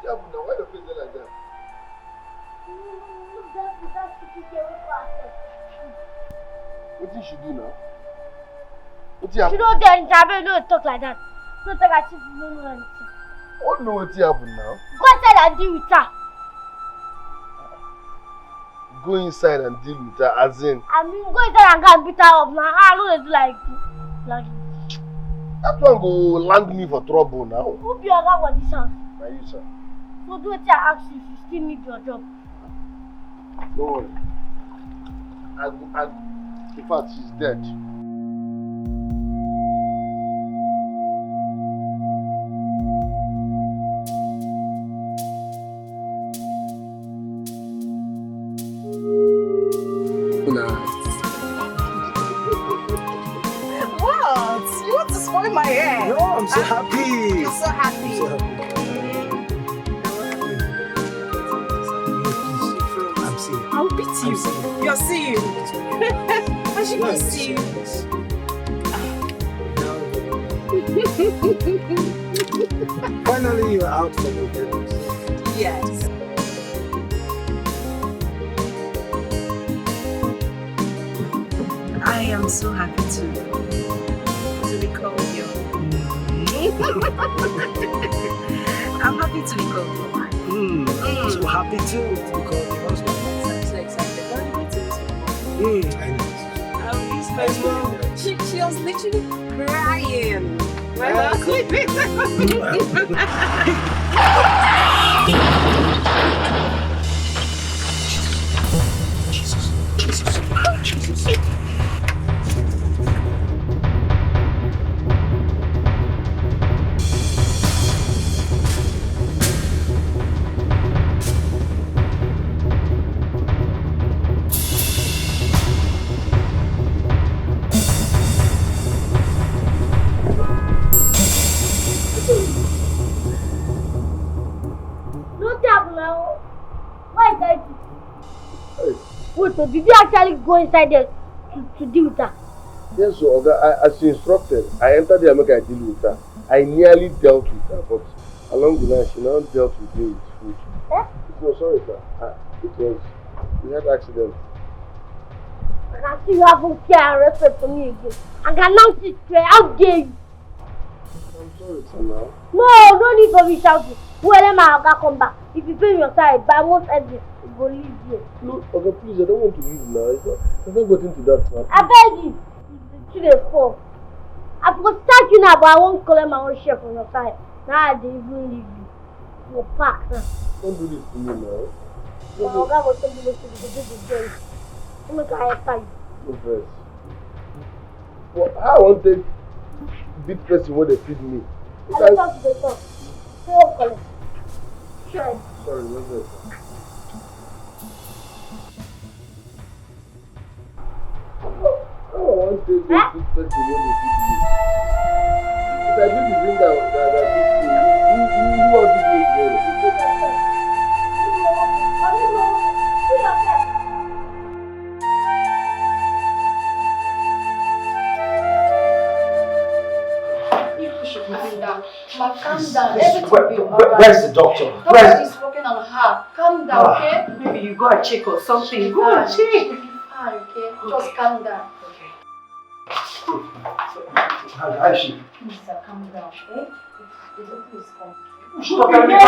happened now? Why the face like that? What did she do now? What happened? She don't dare don't talk like that. Don't talk as if you don't know anything. I don't know what happened now. Go inside and deal with her. Go inside and deal with her, as in. I mean, go inside and go and beat her up now. I don't do like that one go land me for trouble now. Who be your guy for this house? Are you, sir? So do what I ask you if you still need your job. Don't worry. In fact, she's dead. What? You want to spoil my hair? No, I'm so happy. You're so happy. I'm so happy. I'm seeing. I'll beat you. You're seeing. I should not see you. Finally, you're out from the bed. Yes. I am so happy to be called your. I'm happy to be called your wife. So happy too to be called your husband. I'm so excited. Don't you to I know. She was literally crying when I was sleeping. Jesus. So did you actually go inside there to deal with her? Yes, so as you instructed, I entered there and make I deal with her. I nearly dealt with her, but along the line, she now dealt with me with food. Eh? No, sorry, sir. We had accident. I can see you haven't care and respect for me again. I can now sit straight. How dare you? I'm sorry, sir, now. No need for me shouting. Whoever my Oga come back. If you pay me your side, by most exit, you go leave here. No, okay, please, I don't want to leave now. It's not got into that one. I beg you. It's to the fall. I could start you now, but I won't collect my own share from your side. Now I didn't even leave you. You're packed, huh? Don't do this to me now. My Oga will tell you what to do the game. I'm going to after you. No first. Well, how I want to big person when they feed me? I don't talk to the top. Stay up, collect. Sure. Sorry, no first. I want to take this big person when they feed me. If I do the thing that who wants to do it together? Calm down. Everything will be alright. Where's the doctor? Nobody's working on her. Calm down, okay? Maybe you go and check or something. Go and check. Fine, okay? Just calm down. Okay. How is she? Mister, calm down, okay? The doctor is coming. Stop Calm down.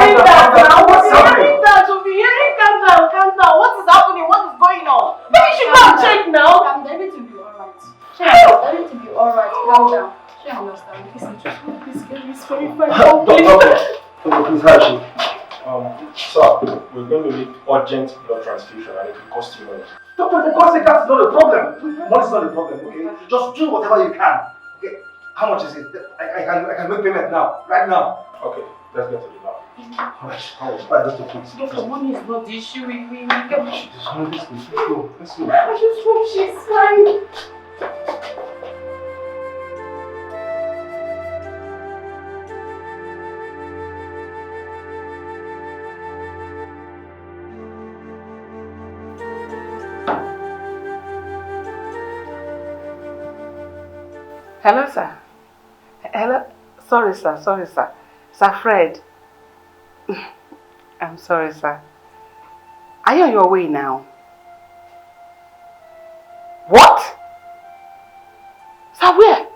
What's happening? Calm down. What is happening? What is going on? Maybe you should go and check now. Calm down. Everything will be alright. Everything will be alright. Calm down. She understand. This girl is very fine. Doctor, please, how is she? Sir, we're going to need urgent blood transfusion and it will cost you money. Doctor, for God's sake, that's not a problem. Money's not a problem, okay? Just do whatever you can. Okay? How much is it? I can make payment now, right now. Okay, let's get to the lab. Alright, Doctor, please. Doctor, money is not the issue. We get. Let's go. Let's go. I just hope she's fine. Hello, sir. Hello. Sorry, sir. Sir Fred. I'm sorry, sir. Are you on your way now? What? Sir, where?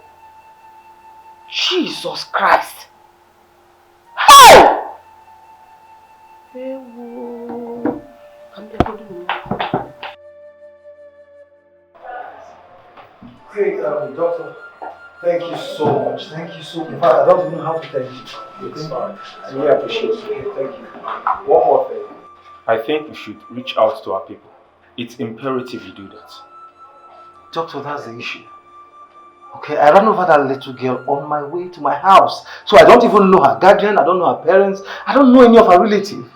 Jesus Christ. Hey! Great, doctor. Thank you so much. Thank you so much. In fact, I don't even know how to thank you. It's fine. I really appreciate it. Thank you. One more thing. I think we should reach out to our people. It's imperative you do that. Doctor, that's the issue. Okay, I ran over that little girl on my way to my house. So I don't even know her guardian, I don't know her parents, I don't know any of her relatives.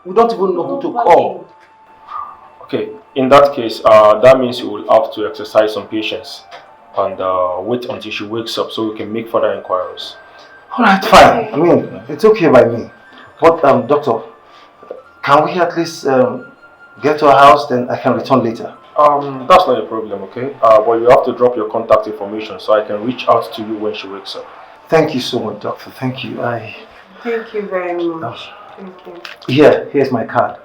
We don't even know who to call. Okay, in that case, that means you will have to exercise some patience and wait until she wakes up so we can make further inquiries. Alright, fine. I mean, it's okay by me. But, doctor, can we at least get to her house, then I can return later? That's not a problem, okay? But you have to drop your contact information so I can reach out to you when she wakes up. Thank you so much, doctor. Thank you. Thank you very much. Thank you. Here's my card.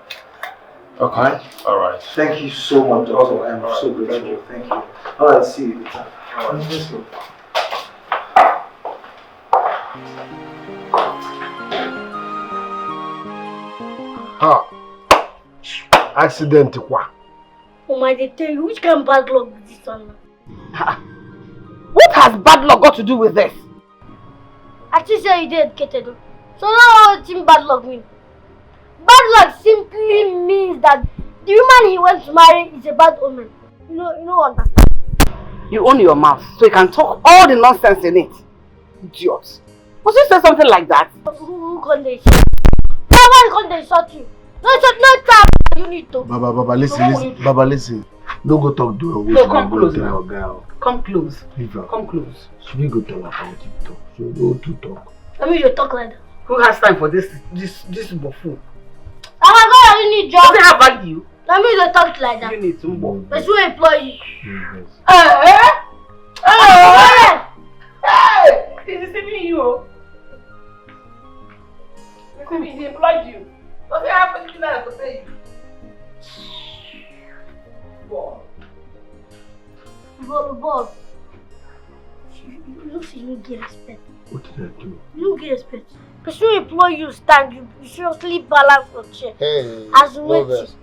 Okay. Alright. Thank you so much, doctor. I'm so grateful. Thank you. Alright, see you later. Let's go. Accident quoi? Oh my, they tell you, which kind of bad luck is this one? What has bad luck got to do with this? I just say you did educated. So now what does bad luck mean? Bad luck simply means that the woman he wants to marry is a bad woman. You know what? You own your mouth, so you can talk all the nonsense in it. Idiot. Must you say something like that? Who can they shot? Why can't they shot you? No time. You need to. Baba, listen. Baba, listen. No go talk to her. No, come close now. Girl. Come close. Leave Come close. Should we go tell her about TikTok? So go to talk. I mean, you talk like that. Who has time for this buffoon? Oh my God, I need job. Does it have value? I mean, you talk like that. You need some more. But you employ you. Hey! He's deceiving you. He employed you. Does it have anything that I could say? Boss. You look like you don't get respect. What did I do? You don't get respect. But you employ you stand, you seriously balance your chair. Hey, As no waiting. verse.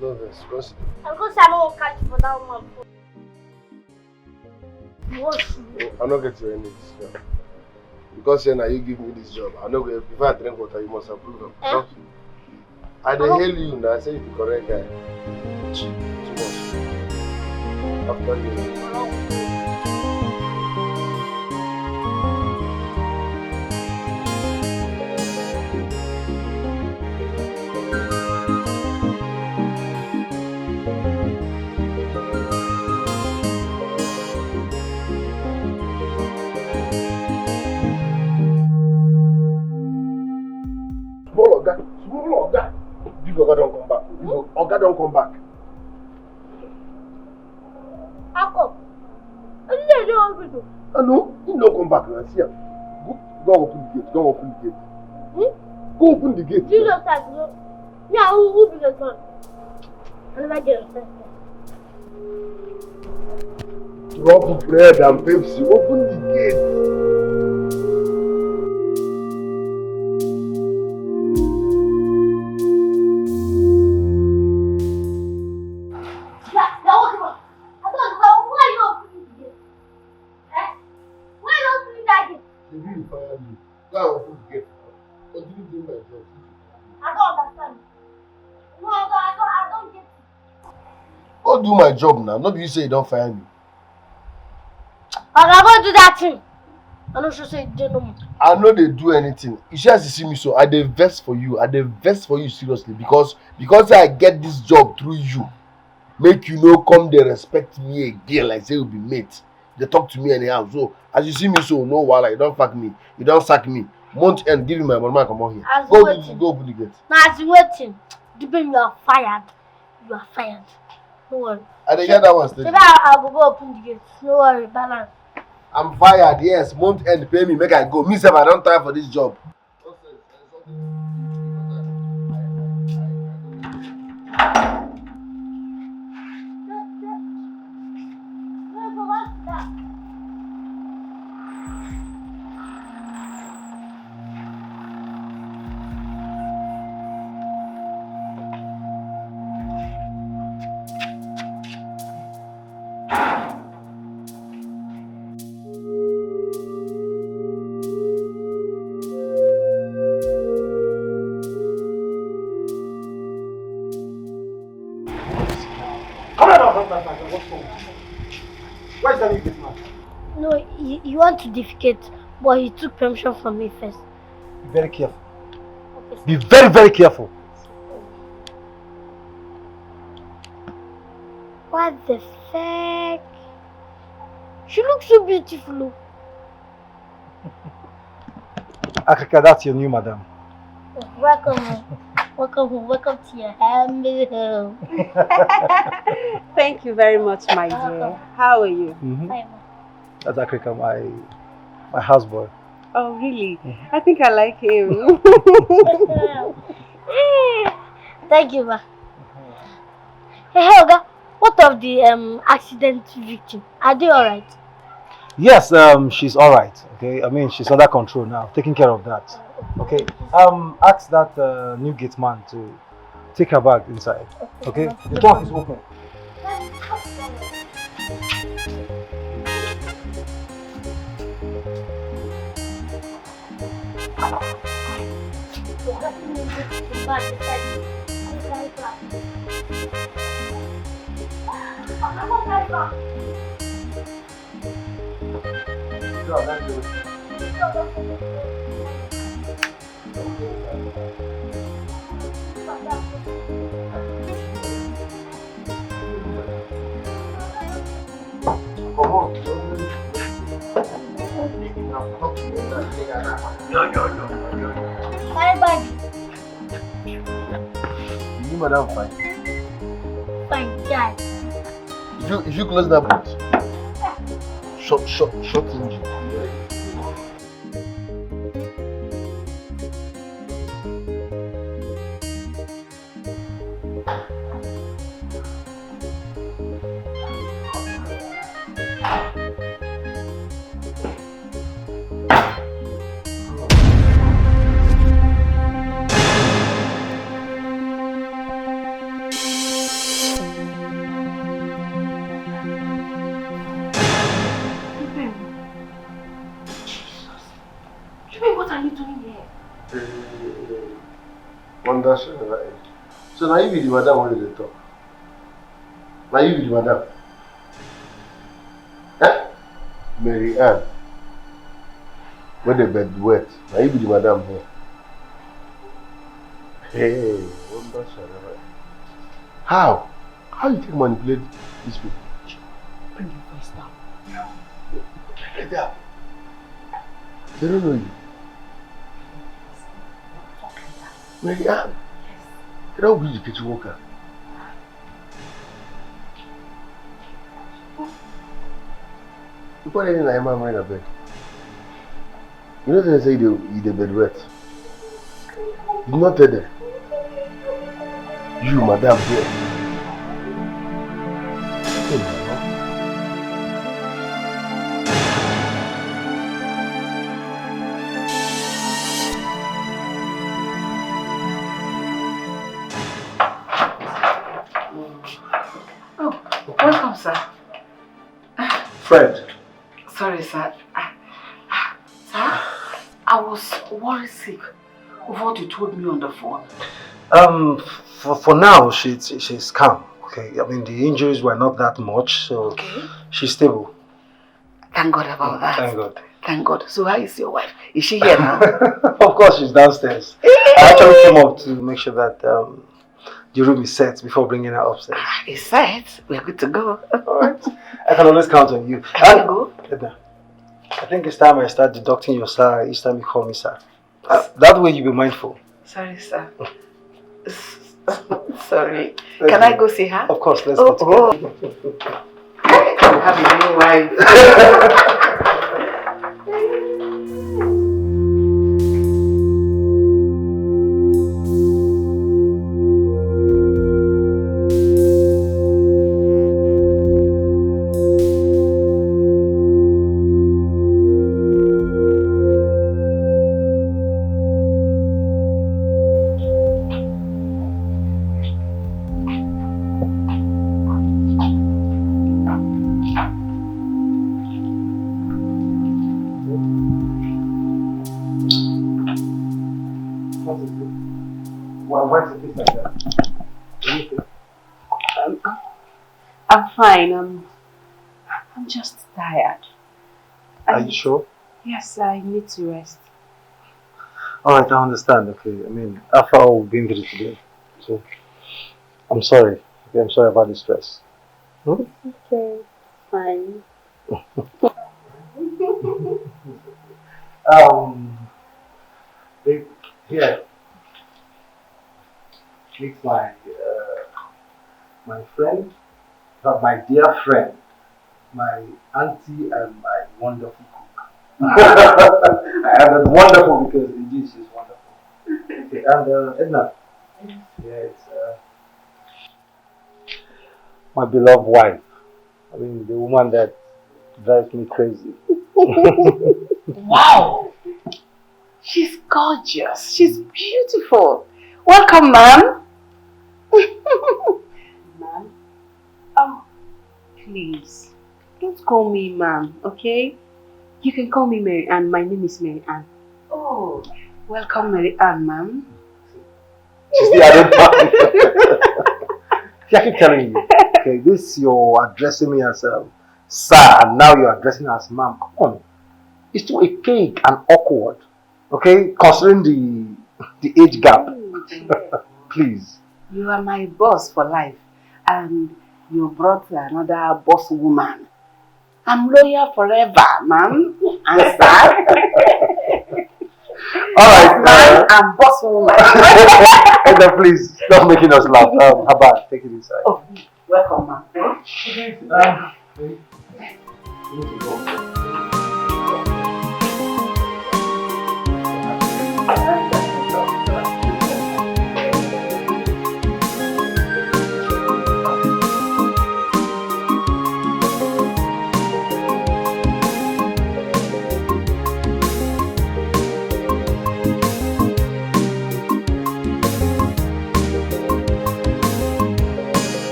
Consider. I'm going to say I don't catch for that woman. What? I'm not getting any this job. Because now you give me this job. I'm not going to, if I drink water, you must approve of. Eh? I dey hail you now. I say you're the correct guy. Too much. After you. Small Oga. Big Oga don't come back. Big Oga don't come back. How come? I didn't know what to do. No, he no come back now. See him. Go open the gate. Go open the gate. Go open the gate. Jesus Christ, no. Yeah, who be the son? I never get respect. Drop bread and Pepsi. Open the gate. Go do my job now. Not you say you don't fire me. I'm going to do that thing. I know she say you don't know me. I know they do anything. You should see me so I dey vex for you. I dey vex for you seriously because I get this job through you. Make you no come they respect me again like say we be mates. They talk to me anyhow. So as you see me so no wahala, you don't fuck me. You don't sack me. Month end, give me my money, come on here. Go open the gate. Now as you waiting, Dubem, you are fired. You are fired. No worry. I dey get that one steady. I'll go open the gate. No worry, balance. I'm fired, yes. Month end, pay me, make I go. Me sef, I don't tire for this job. he wants to defecate, but he took permission from me first. Be very careful. Okay, sir. Be very, very careful. What the fuck? She looks so beautiful. Africa, that's your new madam. Welcome home. Welcome home. Welcome to your family home. Thank you very much, my dear. How are you? Hi, That's Africa, my houseboy. Oh, really? I think I like him. Thank you, ma. Hey, Helga, what of the accident victim? Are they alright? Yes, she's alright. Okay, I mean she's under control now, taking care of that. Okay, ask that new gate man to take her bag inside. Okay, the door is open. Bye bye. You madam fine. Fine, yeah. If you close that boot, short engine. So now you be the madam when they talk. Now you be the madam. Eh? Mary Ann. When the bed wet. Now you be the madam here. Hey, wonder shall never end. How? How you take manipulate these people? Bring your voice down. Like that. They don't know you. Mary Ann. They don't be the kitchen worker. You put anything like my mind in bed. You know they say the bed wet. You not tell them. You, madam, here. Welcome, sir. Fred. Sorry, sir. Sir, I was worried sick of what you told me on the phone. For now, she's calm. Okay, I mean the injuries were not that much, so she's stable. Thank God about that. Thank God. Thank God. So how is your wife? Is she here now? Of course, she's downstairs. I actually came up to make sure that the room is set before bringing her upstairs. It's set. We're good to go. Alright. I can always count on you. Can you go? Edna, I think it's time I start deducting your salary each time you call me sir. That way you'll be mindful. Sorry, sir. Sorry. Can I go see her? Of course, let's go together. Have a new wife. Why is it like that? I'm fine. I'm just tired. Are you sure? Yes, I need to rest. Alright, I understand. Okay, I mean, after all we've been through today. So, I'm sorry. Okay, I'm sorry about the stress. Hmm? Okay, fine. Um, they, here, meet my friend, my dear friend, my auntie, and my wonderful cook. I added wonderful because indeed she's wonderful. Okay, and Edna, yeah, it's my beloved wife. I mean, the woman that drives me crazy. Wow! She's gorgeous. She's beautiful. Welcome, ma'am. Ma'am? Please, don't call me ma'am, okay? You can call me Mary Ann. My name is Mary Ann. Oh, welcome, Mary Ann, ma'am. See, I don't See, I keep telling you. Okay, this you're addressing me as sir, and now you're addressing me as ma'am. Come on. It's too archaic and awkward. Okay, considering the age gap. Please. You are my boss for life, and you brought another boss woman. I'm loyal forever, ma'am. And sir. Alright, man and boss woman. Edna, please, stop making us laugh. How about take it inside? Oh, welcome, ma'am.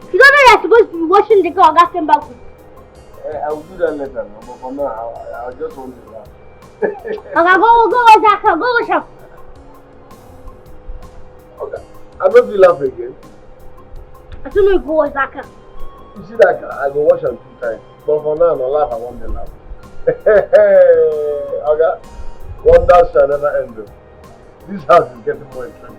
You don't know you're supposed to be washing the car or gas back. I will do that later, no? But for now, I just want to laugh. Okay, go wash that car, go wash up. Okay, I don't feel laugh again. I don't know you go wash that car. You see that car? I go wash am 2 times. But for now, no laugh, I want to laugh. Okay, wonders shall never end. Though. This house is getting more interesting.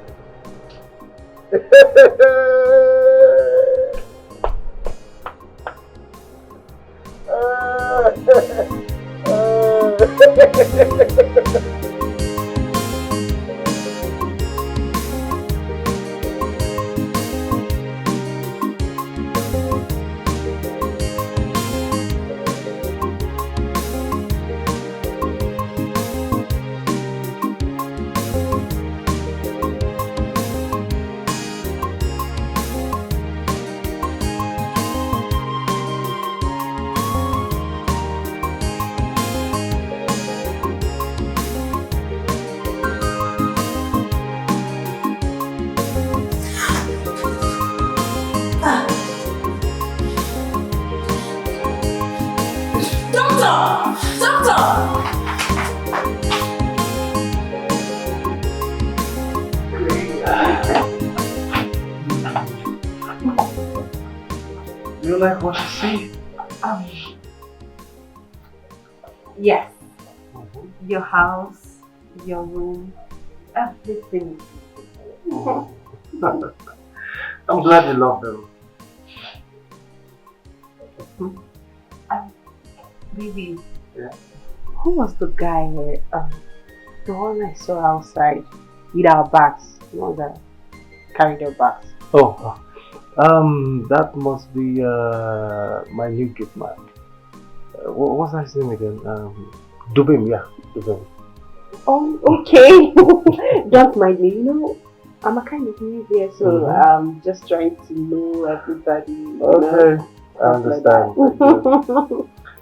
Do you like what you see? Yes. Your house, your room, everything. I'm glad you love them. Baby, Yeah. who was the guy the one I saw outside with our bags? The one that carried our bags. Oh, that must be my new GATEMAN. What's his name again? Dubim, yeah, Dubim. Oh, okay. Don't mind me. You know, I'm a kind of new here, so I'm just trying to know everybody. Okay, I understand. Like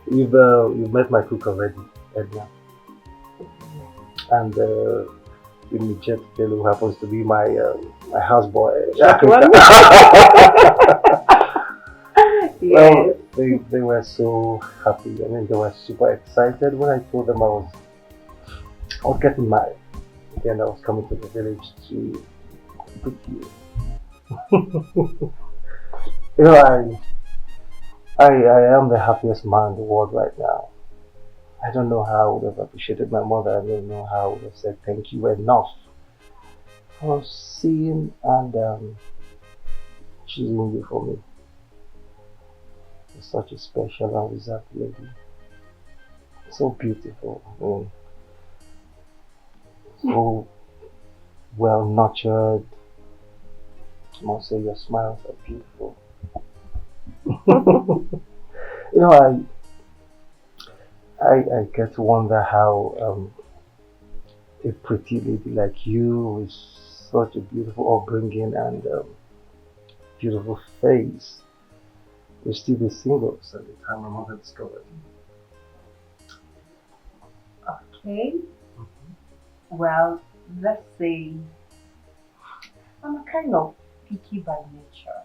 You've met my cook already, Edna. And Micheal, who happens to be my houseboy. Well, they were so happy. I mean, they were super excited when I told them I I was getting married. And I was coming to the village to pick you. You know, I am the happiest man in the world right now. I don't know how I would have appreciated my mother. I don't know how I would have said thank you enough for seeing and choosing you for me. You're such a special and reserved lady. So beautiful. So well nurtured. I must say your smiles are beautiful. You know, I get to wonder how a pretty lady like you with such a beautiful upbringing and beautiful face will still be single at the time my mother discovered you. Okay. Well, let's say I'm a kind of picky by nature.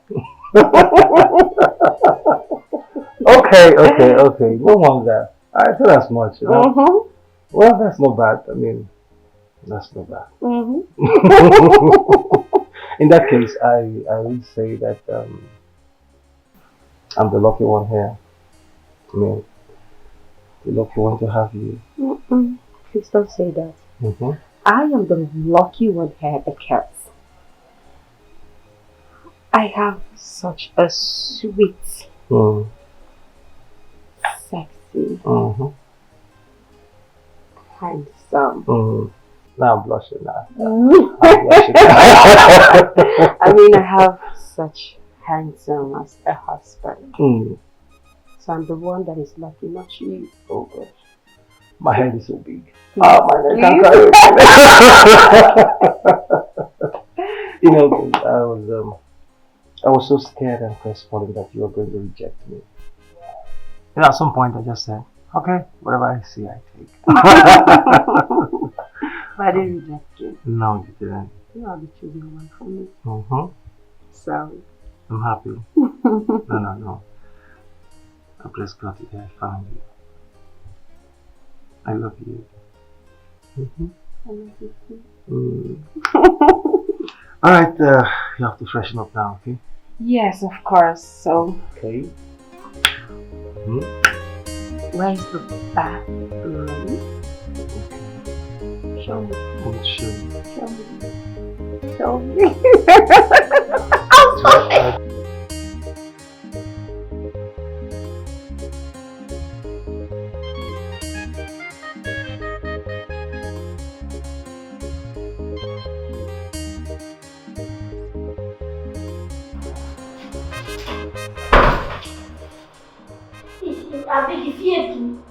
Okay. No wonder. I feel as much, you know. Well, that's not bad. I mean, that's not bad. In that case, I would say that I'm the lucky one here. I mean, the lucky one to have you. Please don't say that. I am the lucky one here because I have such a sweet, sexy, handsome. Now I'm blushing now. I mean, I have such handsome as a husband. So I'm the one that is lucky, not you. Oh gosh. My head is so big. Please. My neck can't carry it. You know, I was so scared and crestfallen that you were going to reject me. And at some point I just said, okay, whatever I see, I take. But I didn't reject you. No, you didn't. You are the chosen one for me. So I'm happy. No. I'm just glad that I found you. I love you. I love you too. Alright, you have to freshen up now, okay? Yes, of course. So Okay. where's the bathroom? Show me. I'll show you. Show me. I'm sorry. I think it's here too.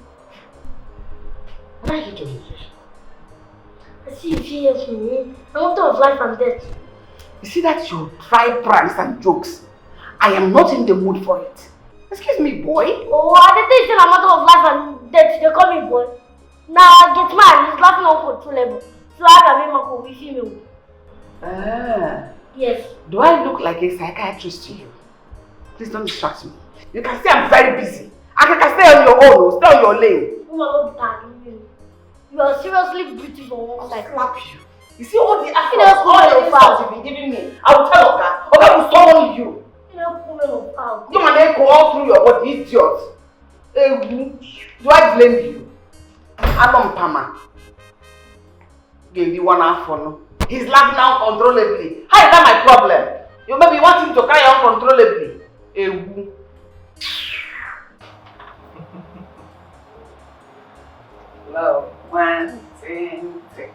Why are you doing here? I see you here too. I want to of life and death. You see that your dry pranks and jokes? I am not in the mood for it. Excuse me, boy. Oh, I didn't say a matter of life and death. They call me boy. Now get man, he's laughing uncontrollable. So I can make my with female. Yes. Do I look like a psychiatrist to you? Please don't distract me. You can see I'm very busy. I can stay on your own, stay on your lane. You are seriously beautiful. I'll slap you. You see all the efforts, all the insults you've been giving me. I will tell Oga. Oga will summon you. You man go all through your body, idiot. Do I blame you? Adam Pama. Gave you one half for no. He's laughing uncontrollably. How is that my problem? You maybe want him to cry uncontrollably. Hello. 1, 2, 3.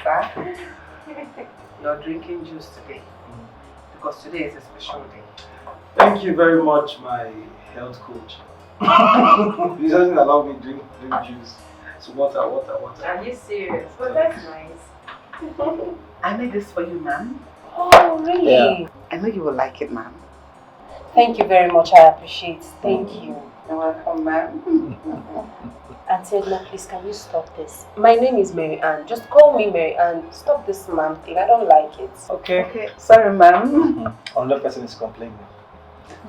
Sir, you're drinking juice today because today is a special day. Thank you very much, my health coach. He doesn't allow me to drink juice. So water. Are you serious? Well, that's nice. I made this for you, ma'am. Oh, really? Yeah. I know you will like it, ma'am. Thank you very much. I appreciate it. Thank you. You're welcome, ma'am. Auntie Edna, please, can you stop this? My name is Mary Ann. Just call me Mary Ann. Stop this ma'am thing. I don't like it. Okay. Sorry, ma'am. Another person is complaining.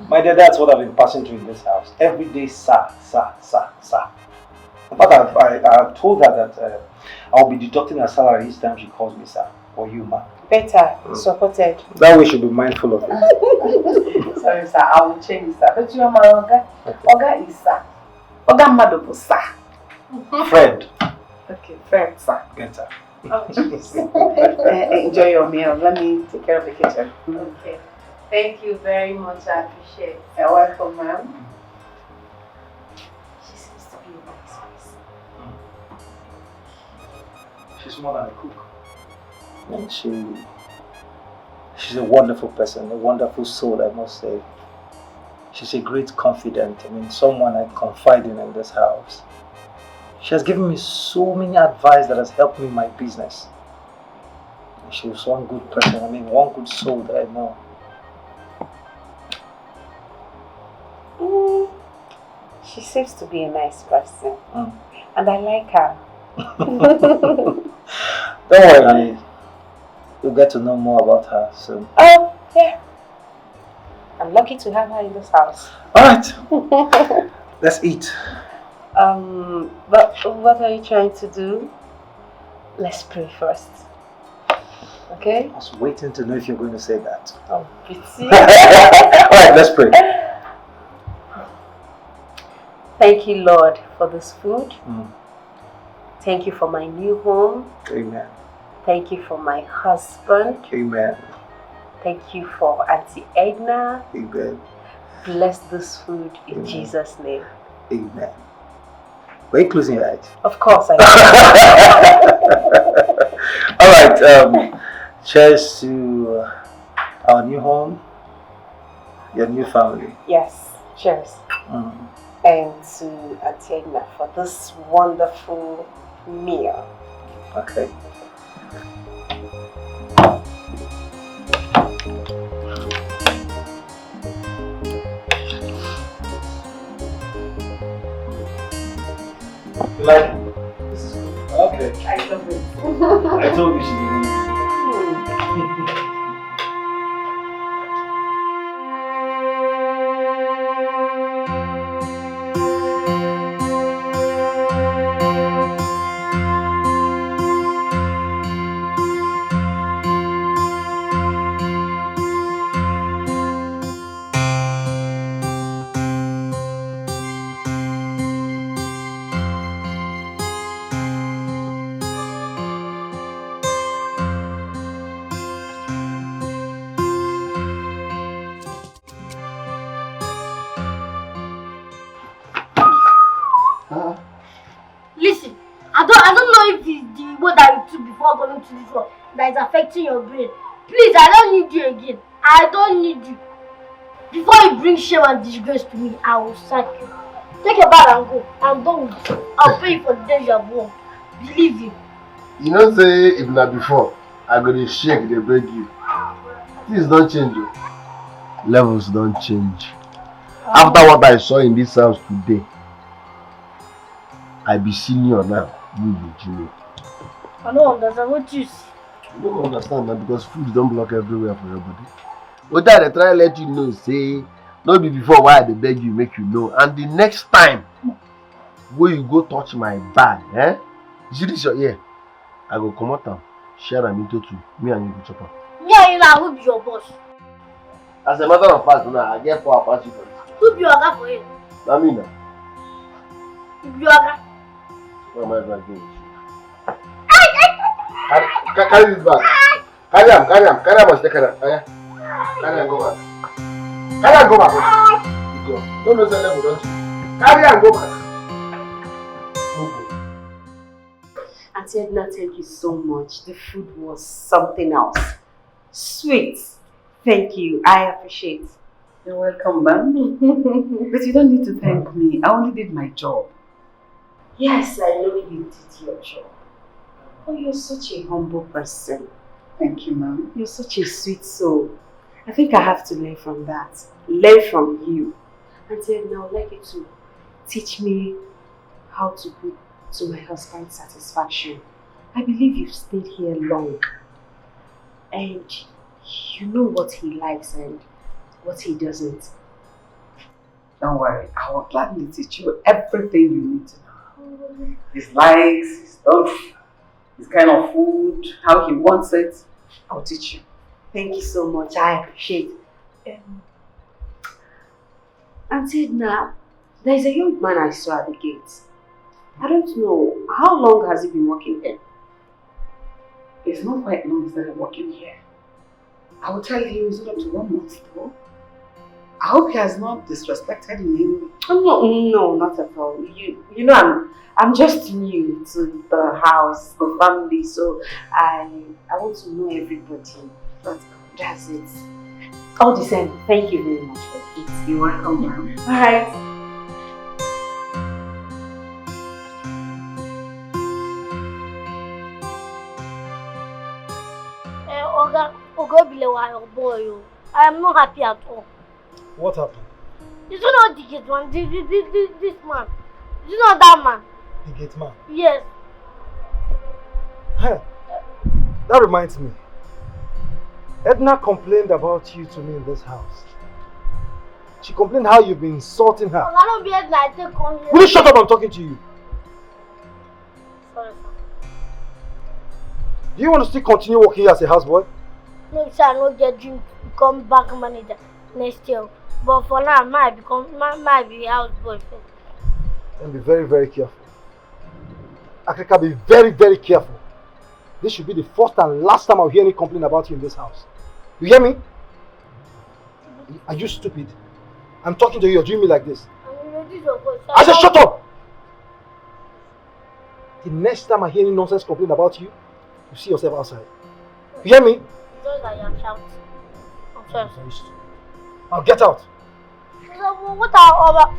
My dear, that's what I've been passing through in this house. Every day, sir. But I've told her that I'll be deducting her salary each time she calls me sir or you ma. Better, supported. That way she'll be mindful of it. Sorry, sir, I will change, sir. But you are my Oga. Oga is sir. Oga Madobo, sir. Friend. Okay, friend, sir. Better. Oh, jeez. Enjoy your meal. Let me take care of the kitchen. Okay. Thank you very much. I appreciate it. You're welcome, ma'am. She seems to be a nice person. She's more than a cook. And she's a wonderful person, a wonderful soul, I must say. She's a great confidant. I mean, someone I confide in this house. She has given me so many advice that has helped me in my business. And she was one good person, I mean, one good soul that I know. She seems to be a nice person. And I like her. Don't worry, honey. You'll get to know more about her soon. Oh, yeah. I'm lucky to have her in this house. Alright. Let's eat. But what are you trying to do? Let's pray first. Okay? I was waiting to know if you're going to say that. Oh, pity. Alright, let's pray. Thank you, Lord, for this food. Thank you for my new home. Amen. Thank you for my husband. Amen. Thank you for Auntie Edna. Amen. Bless this food in Amen. Jesus' name. Amen. Were you closing your eyes? Of course I am. Alright, cheers to our new home, your new family. Yes, cheers. And to Auntie Edna for this wonderful meal. Okay. You like it? This is good. Okay. I love it. I told you she's a Listen, I don't know if it's the word that you took before going to this one that is affecting your brain. Please, I don't need you again. I don't need you. Before you bring shame and disgrace to me, I will sack you. Take your bag and go. I'm done with you. I'll pay you for the days you have won. Believe you. You know, say if not before, I go to shake, they break you. Things don't change. Levels don't change. After what I saw in this house today, I be senior now, you be junior. I don't understand what you see. You don't understand that because food don't block everywhere for your body. But that I try to let you know, say, not be before why they beg you, make you know. And the next time, when you go touch my bag, you see this your ear, I go come out and share them into two. Me and you go chop am. Me and you now, who be your boss? As a matter of fact, now I get 4 Apache for this. Who be your guy for you? Now me now. Who be your guy? What am I doing with you? Carry this bag. Carry am, carry am, carry am, carry am, go back. Carry am, go back. You go. Don't know say level, don't you? Carry am, go back. Auntie Edna, thank you so much. The food was something else. Sweet. Thank you. I appreciate it. You're welcome, ma'am. But you don't need to thank me. I only did my job. Yes, I know you did your job. Oh, you're such a humble person. Thank you, ma'am. You're such a sweet soul. I think I have to learn from that. Learn from you. Auntie Edna, I would like you to teach me how to cook to my husband's satisfaction. I believe you've stayed here long. And you know what he likes and what he doesn't. Don't worry, I will gladly teach you everything you need to know. his likes, his stuff, his kind of food, how he wants it. I'll teach you. Thank you so much. I appreciate it. Auntie Edna, there's a young man I saw at the gate. I don't know, how long has he been working here? It's not quite long that I'm working here. I will tell you it's not up to 1 month though. I hope he has not disrespected you in any way. Oh, no, not at all. You know, I'm just new to the house, the family, so I want to know everybody. But that's it. All the same, thank you very much for it. You're welcome, ma'am. Alright. Oga Bilewa, boy, I am not happy at all. What happened? This is not the gate man. This man. This is not that man. The gate man? Yes. Hey, that reminds me. Edna complained about you to me in this house. She complained how you've been insulting her. I don't be like they come here. Will you shut up? I'm talking to you. Sorry, sir. Do you want to still continue working here as a houseboy? No, sir, I don't get dream to become bank manager next year. But for now, I might be houseboy first. And be very, very careful. Akrika, be very, very careful. This should be the first and last time I'll hear any complaint about you in this house. You hear me? Are you stupid? I'm talking to you, you're doing me like this. I said shut up! The next time I hear any nonsense complaint about you, you see yourself outside. You hear me? Just like you're shouting. I'm sorry. Now get out. What are other?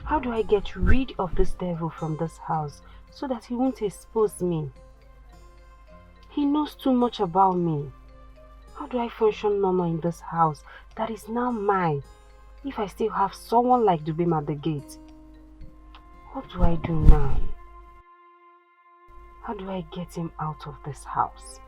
How do I get rid of this devil from this house so that he won't expose me? He knows too much about me. How do I function normal in this house that is now mine if I still have someone like Dubem at the gate? What do I do now? How do I get him out of this house?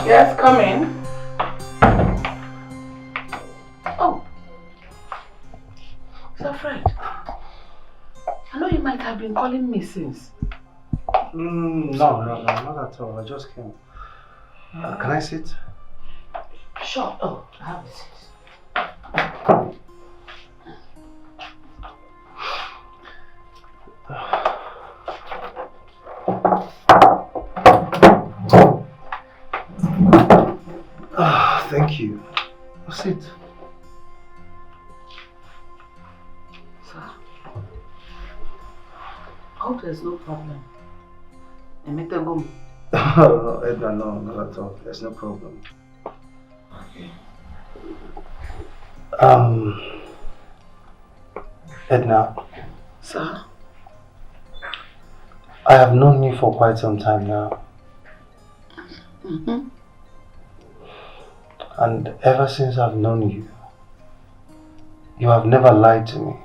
Yes, come in. Oh. So Fred, I know you might have been calling me since. No, not at all. I just came. Can I sit? Sure. Oh, I have a seat. Thank you. Sit. Sir, I hope there's no problem. No, Edna, no, not at all. There's no problem. Okay. Edna. Sir? I have known you for quite some time now. Mm-hmm. And ever since I've known you, you have never lied to me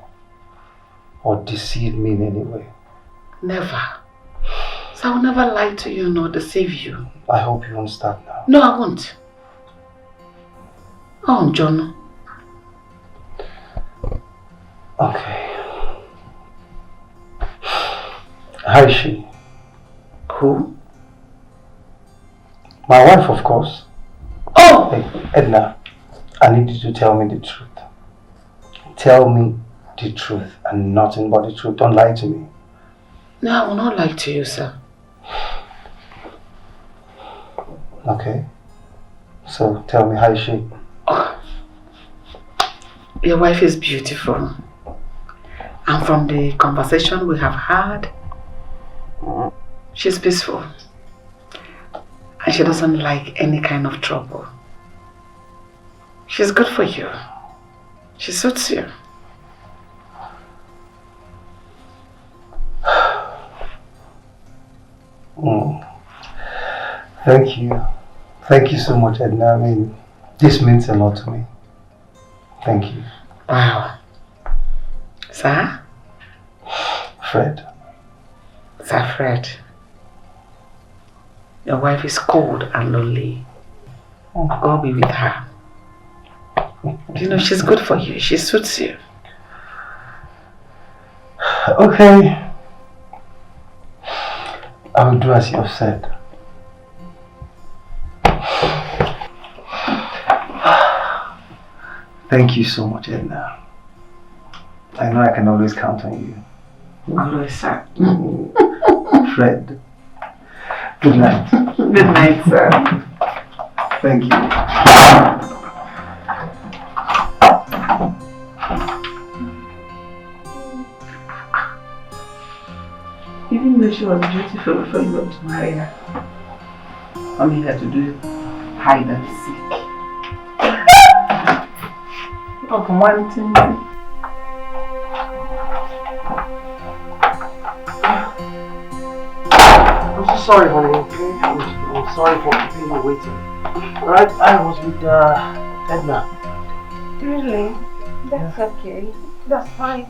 or deceived me in any way. Never. So I will never lie to you nor deceive you. I hope you won't start now. No, I won't. Oh, John. Okay. How is she? Who? My wife, of course. No. Hey, Edna, I need you to tell me the truth. Tell me the truth and nothing but the truth. Don't lie to me. No, I will not lie to you, sir. Okay. So tell me, how is she? Oh, your wife is beautiful. And from the conversation we have had, she's peaceful. And she doesn't like any kind of trouble. She's good for you. She suits you. Thank you. Thank you so much, Edna. I mean, this means a lot to me. Thank you. Wow. Sir? Fred. Sir Fred. Your wife is cold and lonely. Go be with her. You know, she's good for you. She suits you. Okay. I will do as you have said. Thank you so much, Edna. I know I can always count on you. Always, sir. Fred. Good night. Good night, sir. Thank you. Even though she was beautiful before you got to marry her, all you had to do is hide and seek. Of one thing. I'm so sorry, honey, okay? I'm sorry for keeping you waiting. Alright, I was with Edna. Really? That's okay. That's fine.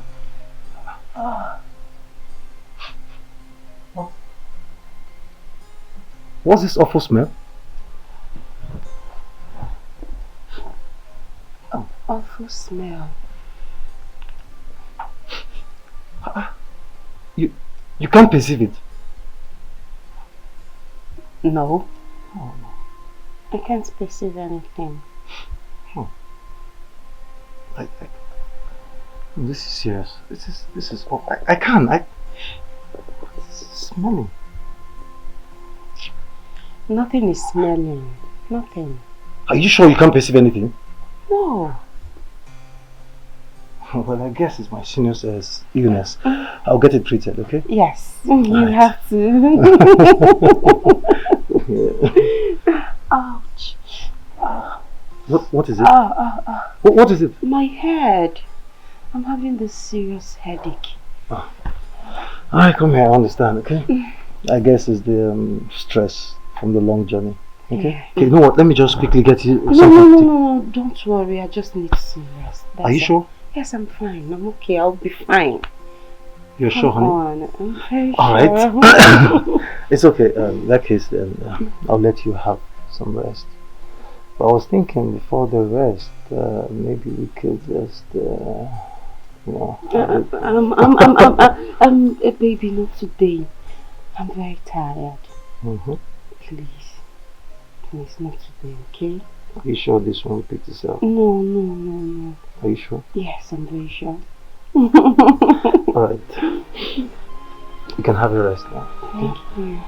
What's this awful smell? Awful smell. You can't perceive it. No. Oh, no. I can't perceive anything. This is serious. This is I can't. This is smelling. Nothing is smelling. Nothing. Are you sure you can't perceive anything? No. Well, I guess it's my senior's illness. I'll get it treated, okay? Yes, you have to. Ouch. What is it? What is it? My head. I'm having this serious headache. Alright, come here, I understand, okay? I guess it's the stress from the long journey. Okay? Yeah. Okay, you know what? Let me just quickly get you No, something. no, don't worry. I just need some rest. Are you sure? Yes, I'm fine. I'm okay. I'll be fine. You're sure, honey? I'm very Alright. sure. It's okay. In that case, then I'll let you have some rest. But I was thinking before the rest, maybe we could just, baby, not today. I'm very tired. Please, not today, okay? Are you sure this won't repeat itself? No. Are you sure? Yes, I'm very sure. Alright. You can have your rest now. Okay? Thank you.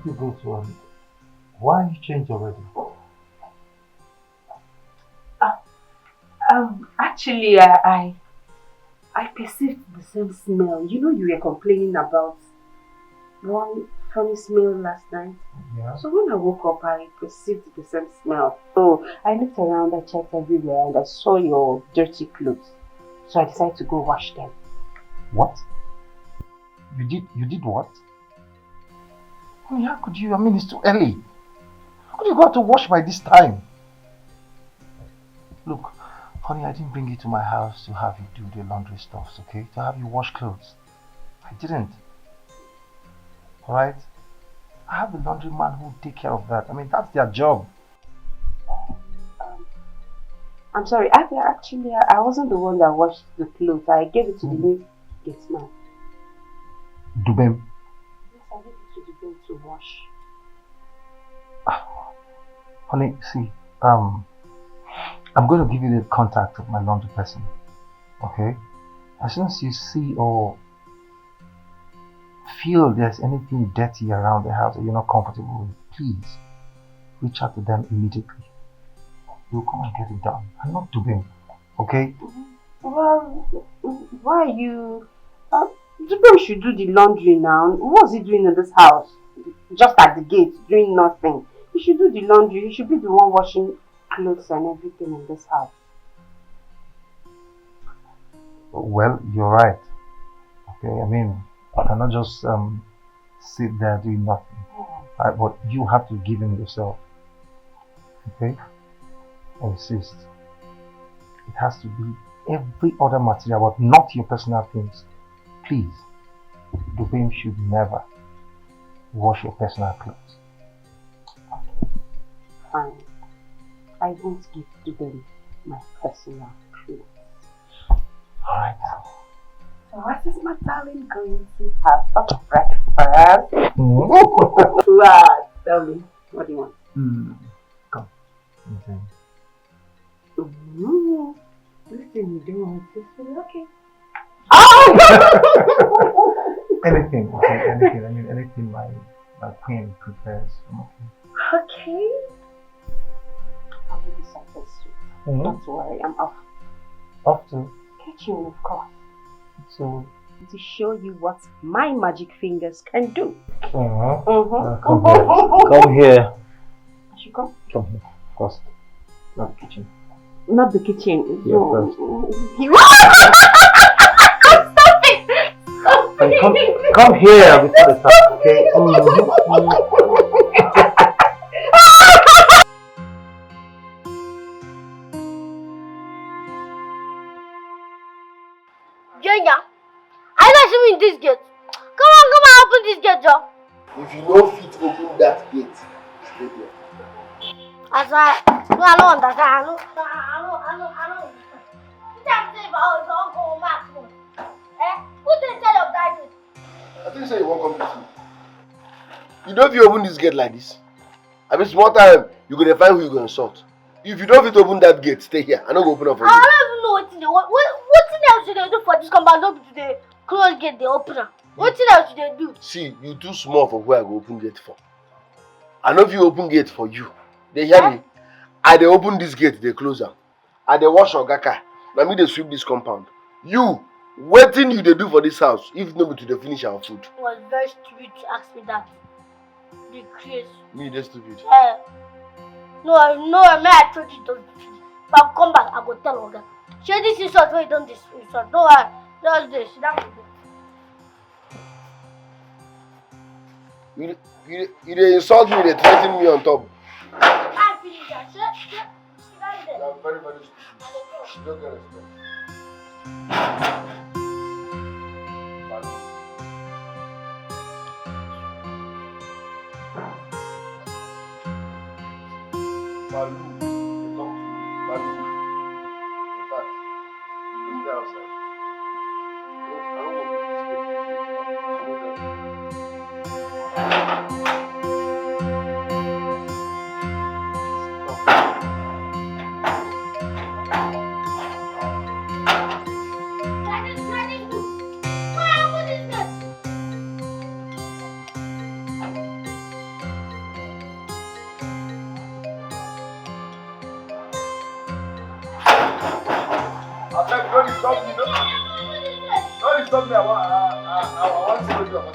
did you go to and why you changed already? Actually, I perceived the same smell. You know, you were complaining about one funny smell last night. Yeah. So when I woke up, I perceived the same smell. So I looked around, I checked everywhere, and I saw your dirty clothes. So I decided to go wash them. What? You did what? I mean, how could you? I mean, it's too early. How could you go out to wash by this time? Look, honey, I didn't bring you to my house to have you do the laundry stuffs, okay? To have you wash clothes. I didn't. Alright? I have a laundryman who will take care of that. I mean, that's their job. I'm sorry, I wasn't the one that washed the clothes. I gave it to the new GATEMAN. Dubem. Yes, I gave it to the girl to wash. Honey, see, I'm going to give you the contact of my laundry person. Okay? As soon as you see or feel there's anything dirty around the house that you're not comfortable with, please reach out to them immediately. We'll come and get it done. I'm not doing, okay? Well, why you? Zubby should do the laundry now. What's he doing in this house? Just at the gate, doing nothing. He should do the laundry. He should be the one washing clothes and everything in this house. Well, you're right. Okay, I mean, I cannot just sit there doing nothing. Right, but you have to give him yourself. Okay? I insist. It has to be every other material, but not your personal things. Please, Dubem should never wash your personal clothes. Fine. I won't give Dubem my personal clothes. Alright. So what is my darling going to have for breakfast? What? Tell me. What do you want? Come. Okay. Listen, you don't want this food? Okay. Anything, okay, anything. I mean, anything my queen prepares. Okay. I'll give you something sweet. Don't worry, I'm off. Off to? Kitchen, of course. So? To show you what my magic fingers can do. Come here. I should come? Come here. First. Not the kitchen. Not the kitchen. Yeah, first. Stop it! Stop it! Come here before the start, okay? Junior, I don't see me in this gate. Come on, open this gate, Joe. If you don't fit open that gate, stay there. I don't understand. I don't understand. You can't say about it, I'll go back home. Who's the inside of that gate? I think so you won't come with me. You know if you open this gate like this, I mean small time, you're going to find who you're going to insult. If you don't fit open that gate, stay here. I'm not going to open up for you. I don't even know what else should they do for this compound, not to the close gate, the opener. What else should they do? See, you too small for where I go open gate for. I know if you open gate for you. They hear me? I they open this gate, they close am. I they wash Ogaka. Now me they sweep this compound. You, what thing you they do for this house if not to the finish our food? It was very stupid to ask me that. The crazy. Me, they stupid. No, I told you don't do it. If I come back, I go tell Oga. Share this insult where you don't this insult. No, just this. That's it. You they insult me, they threaten me on top. I finish that. Shut there. You are very, very stupid. You don't get respect. Balu, they talk to me. Balu. In fact, you stay outside. I don't want to be scared. Stop me. Don't stop me. I want to see what you are.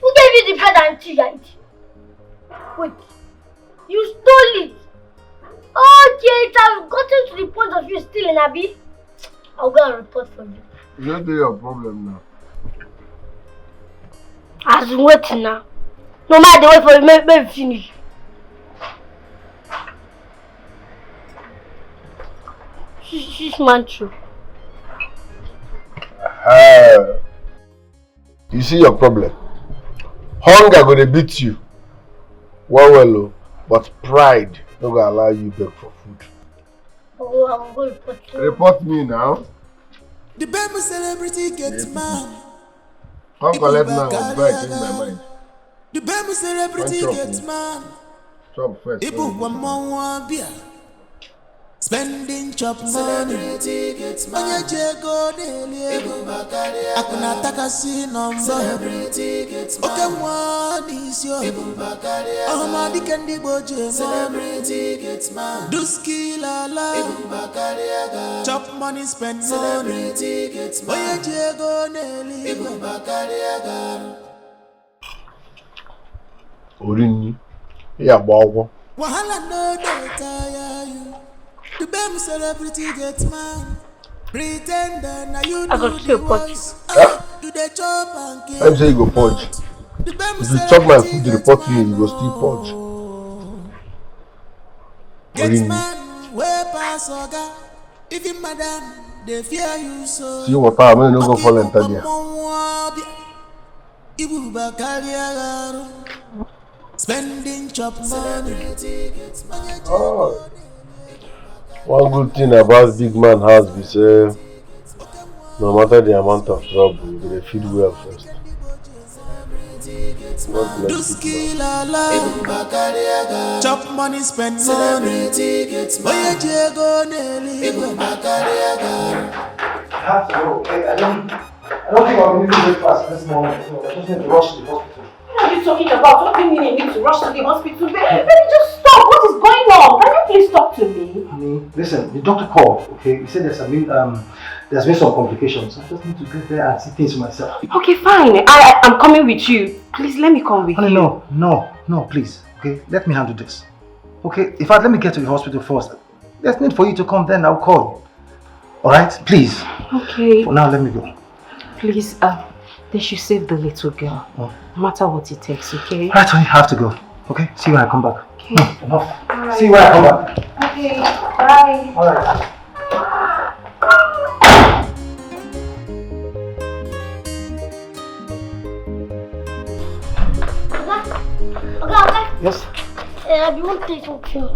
Who gave you the bread and tea, right? Wait, you stole it. Okay, it has gotten to the point of you stealing, Abby. I'll go and report for you. Is that your problem now? I've been waiting now. No matter wait for you, maybe finish. She's man true. You see your problem. Hunger gonna beat you. Well, but pride not gonna allow you beg for food. Oh, I'm going to report you. Report me now. The baby celebrity gets man. Come collect now, beg in my mind. The baby celebrity gets man. Chop first. People want more beer. Spending chop money. Celebrity gets man. Akuna takasi number. Celebrity gets man. Okay, one is your. Ahmadi Kendi Boje. Celebrity gets man. Do skill ala. Chop money, spend money. Celebrity gets man. Oye Jego Nelly. Orini. Yeah, Bobo. Wahala no dey tire you. The BEM celebrity gets man. Pretender now you I do got the to punch. voice. You dey chop and kill. Let me say you go punch. If you chop my food, you report me, you go still punch. Gets Orini. man way pass oga. Even madam they fear you so. See what time, I no go fall enter there. Ibu bakari agaro. Spending chop money. Oh. One good thing about big man house be say no matter the amount of trouble, you dey feed well first. God bless big man. Chop money, spend money. Oye Jego Nelly. I have to go, okay? I don't think I'll be eating breakfast this morning. So I just need to rush to the hospital. What are you talking about? What do you mean you need to rush to the hospital? Baby, just stop. What is going on? Can you please talk to me? Honey, listen, the doctor called, okay? He said there's been some complications. I just need to get there and see things for myself. Okay, fine. I'm coming with you. Please let me come with Honey, you. no, please. Okay, let me handle this. Okay, in fact, let me get to the hospital first. There's need for you to come, then I'll call you. Alright, please. Okay. For now, let me go. Please, they should save the little girl. Oh. No matter what it takes, okay? Alright, honey, I have to go. Okay, see you when I come back. Okay. No, enough. Right. See you when I come back. Okay, bye. Alright. Okay. Yes? I want to take something.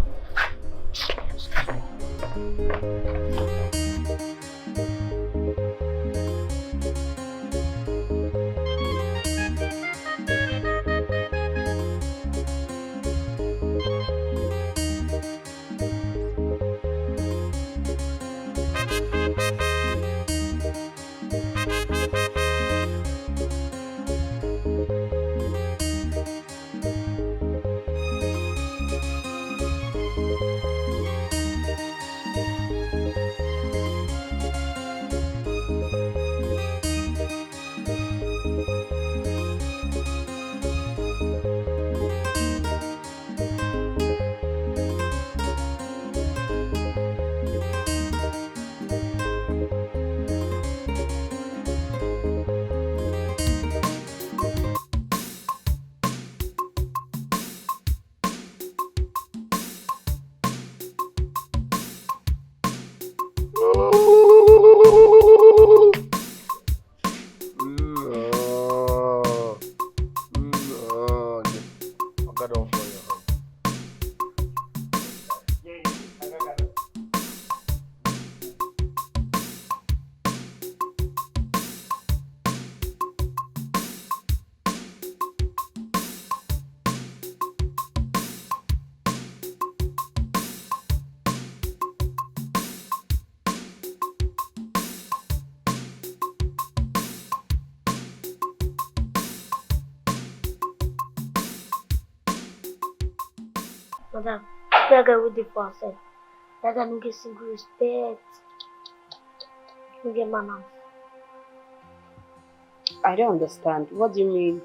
Madam, that guy with the person. That guy don't get single respect. Don't get manners. I don't understand. What do you mean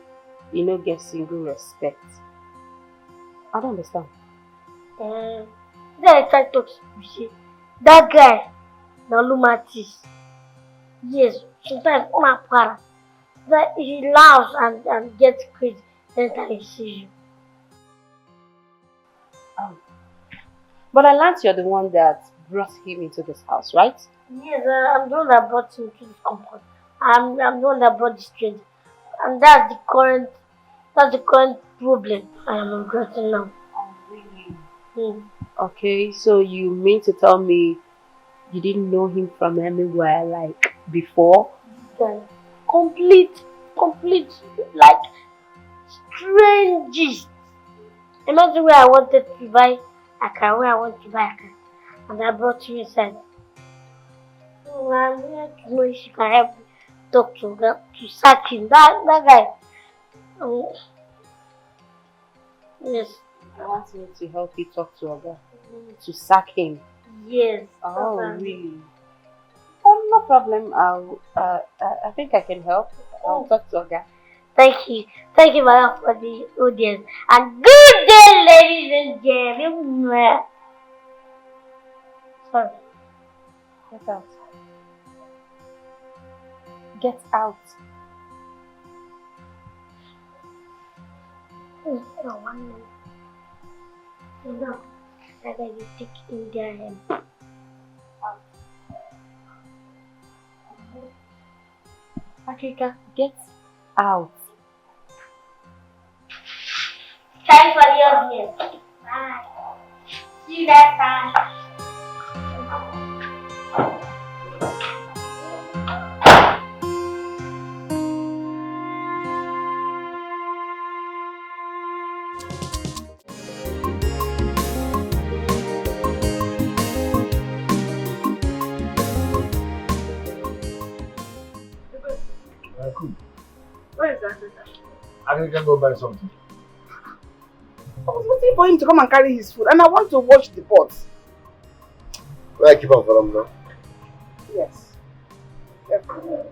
you don't get single respect? I don't understand. Then I try to talk to you. See, that guy, now lumatis. Yes, sometimes on a para. That he laughs and gets crazy anytime he sees you. But I learned you're the one that brought him into this house, right? Yes, I'm the one that brought him to this compound. I'm the one that brought this stranger. And that's the current problem I am regretting now. Oh, really? Okay, so you mean to tell me you didn't know him from anywhere, like before? Yeah. Complete, like strangest. Imagine where I wanted to buy a car, where I want to buy a car, and I brought you inside. So I'm here to know if you can help me talk to sack him. That guy. Yes. I want me to help you talk to Oga. To sack him. Yes. Oh, really? No problem. I think I can help. I'll talk to Oga. Thank you, madam, for the audience. And good day, ladies and gentlemen. Sorry. Get out. Get out. No, 1 minute. No, I gotta take in their hand. Akika, get out. Time for the audience. Bye. See you next time. Where is Africa? I can go buy something. I was waiting for him to come and carry his food, and I want to wash the pots. Where I keep on for him now? Yes. Careful.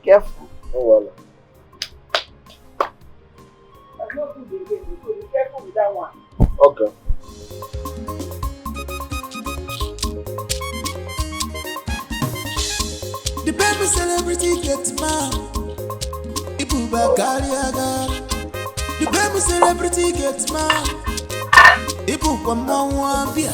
Careful. Oh well. There's no food again, so be careful with that one. Okay. The baby celebrity gets mad. Ibu bakari agar. The baby celebrity gets mad. Ibu kwa mwa bia.